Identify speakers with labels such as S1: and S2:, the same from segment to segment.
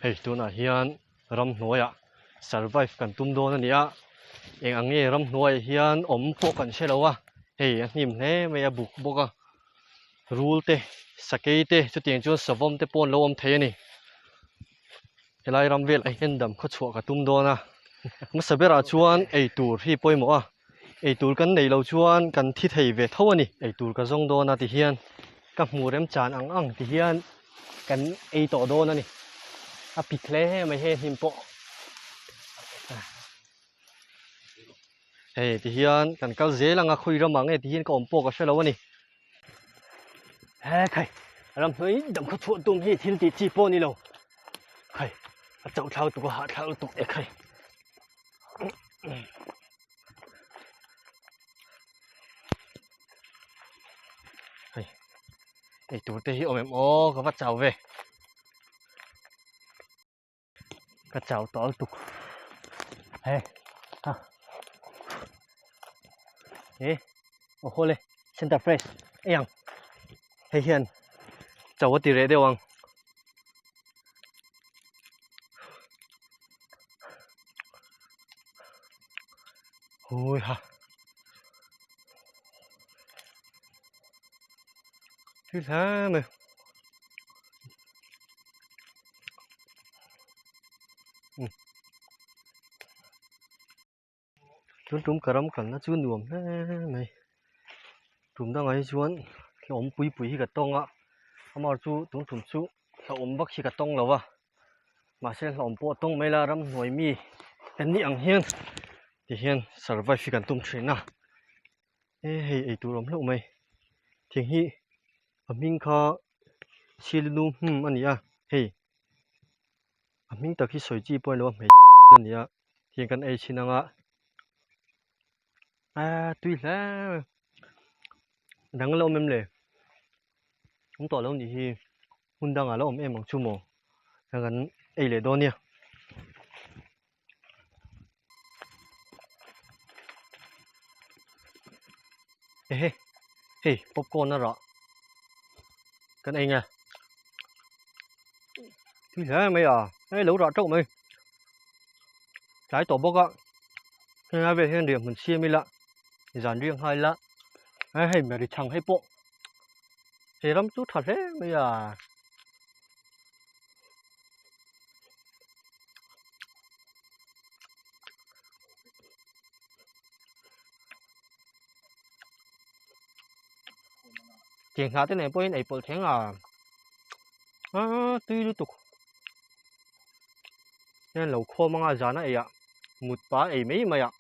S1: hei tuna hian ram hnuaiah survive kan tum dawn ania eng ange ram hnuai hian om pawh kan hre lo a hei a hnim hle mai a buk bawk a rul te sakei te chutiang chuan savom te pawh an lo awm thei ani helai ram vel a hian dam khaw chhuah ka tum dawn a masa berah chuan eitur hi pawimawh a eitur kan nei lo chuan kan thi thei ve tho ani eitur ka zawng dawn a ti hian ka hmu rem chan ang ti hian kan ei tawh dawn ani a pit hle mai he hnim pawh hei ti hian kan kal zelang a khui ram ang e ti hian ka awm pawh ka hre lo ani he khai ram hnoi dam khaw chhuah tum hi thil ti chi pawh ni lo khai a chau thlau tuk a ha thlau tuk e khai hei eitur te hi awm em o ka va chau ve ka chau tawl tuk he ha e o hole center fresh eyang hei hian chau a ti re deuh ang hui ha thil hle mai chuan tum karam kalna chu nuam hle mai tum dangah hi chuan thla awm pui pui hi ka tawng a amar chu tum chu thla awm vak hi ka tawng lo a mahse thla awm pawh tawng mai la ram hnuai mi kan nih ang hian ti hian survive hi kan tum thin a hei eitur awm hleuh mai thing hi a hming kha silnu ani a hei a hming tak hi sawi chi pawh lo a hmei ani a thian kan ei chin anga tui hle dang lo mem le ong tawh lo ni hi hun dangah lo awm em ang chu maw kan ei le dawn nia he hei popcorn a rah kan ei nghe tui hle mai à hei lo rah trauh mai tlai tawh bawk a heng ve hian riam hmun siam i la zan riang hai la hei meri thang hei pawh hei ram chu tha hle mai à tiang hna te nei pawh in ei pawlh theng à tui lu tuk hian lo khawm anga zan a ei ah mut pa ei mai mai ah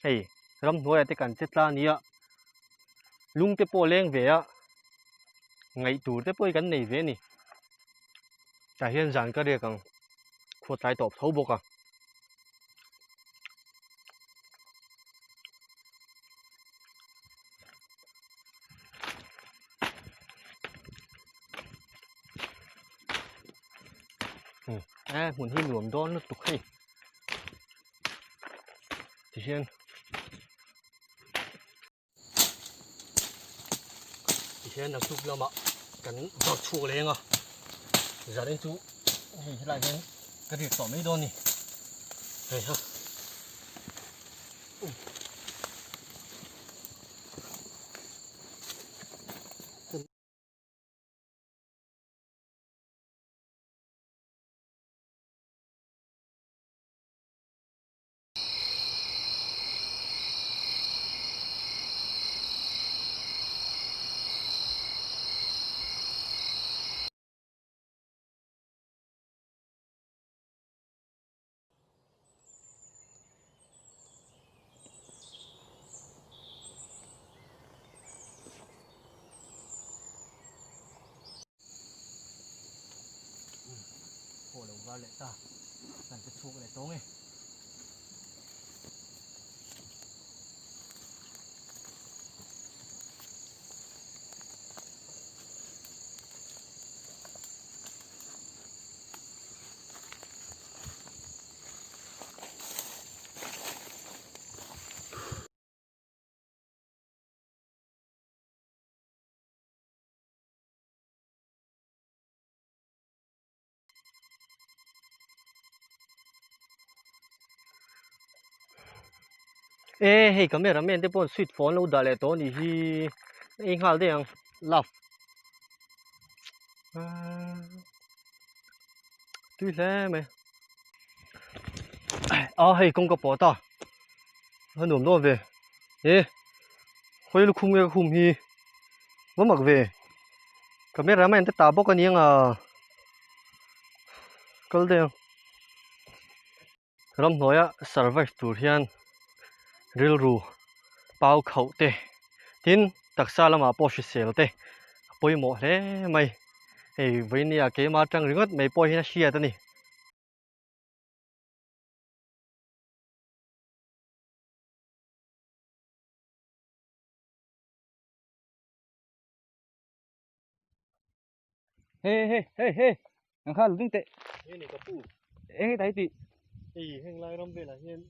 S1: hei ram hnuai te kan che tla nia lung te pawh leng ve a ngeih tur te pawh kan nei ve ni tah hian zan ka riak ang khuat tlai tawh tho bawk a hmun hi nuam dawn lu tuk hei ti hian na tuk lama kan vak chhuak leng a zarin chu hei helai hian ka riak tawh mai dawn ni hei ha lo va le ta kan te chuk le tong e ê hey cameraman te pon sweet phone lo dale to ni hi ei ngal de ang love tuy thế mày hey công cái bỏ ta hơn nổm nó về ê khơi lu khum hi vẫn mặc về cameraman te ta bốc cái niang câu de ram nói survive tur hian ril ru pau khẩu te tin taksa lama po shi sel te poi mo hle mai ei vini a ke ma tang ringot mai poi hina sia ta ni
S2: Hey, ang khal ding te.
S1: ei ni ka pu
S2: Eng tai ti.
S1: ei heng lai ram ve la hian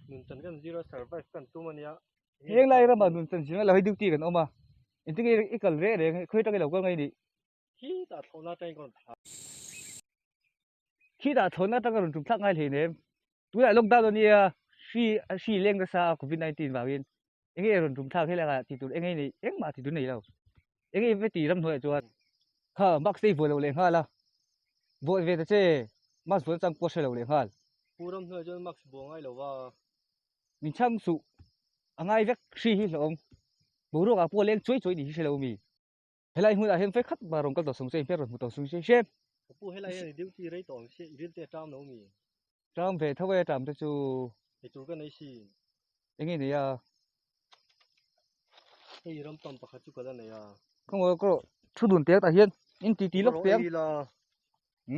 S1: nun chan kan zero survive kan tu mania
S2: Eng lai ra ma nun chan singa la hoi duty kan oma. Inting ikal re re khoi ta ke lo ko ngai ni.
S1: hi ta thona tai kon tha
S2: Khi da thona ta ka run tum thak ngai le ne. Tu la lockdown ni a shi leng ka sa covid-19 ba win. Eng e run tum thak he la ka ti tu eng ni eng ma ti tu nei lo. Eng e ve ti ram thoi chuan. Ha mak sei vo lo le ha la. Vo ve ta che mas vo chang po se lo le hal.
S1: puram hna jon max bo ngai lo wa
S2: Min chang su angai vek shi hi lo buru ka po leng choi ni hi se lo mi. Helai hu da hem fe khat ba rong kal to sung se pe ron hu to sung se shem.
S1: pu he lai hian duty rei tong se iril te tam no mi
S2: Tram về thâu về tram tới chú
S1: ei tur kan ei si
S2: anh ấy này à
S1: ei ram tam pakhat chu kala ne ya
S2: không có chú đun tiếng ta hiên in tí tí lốc tiếng
S1: la
S2: ừ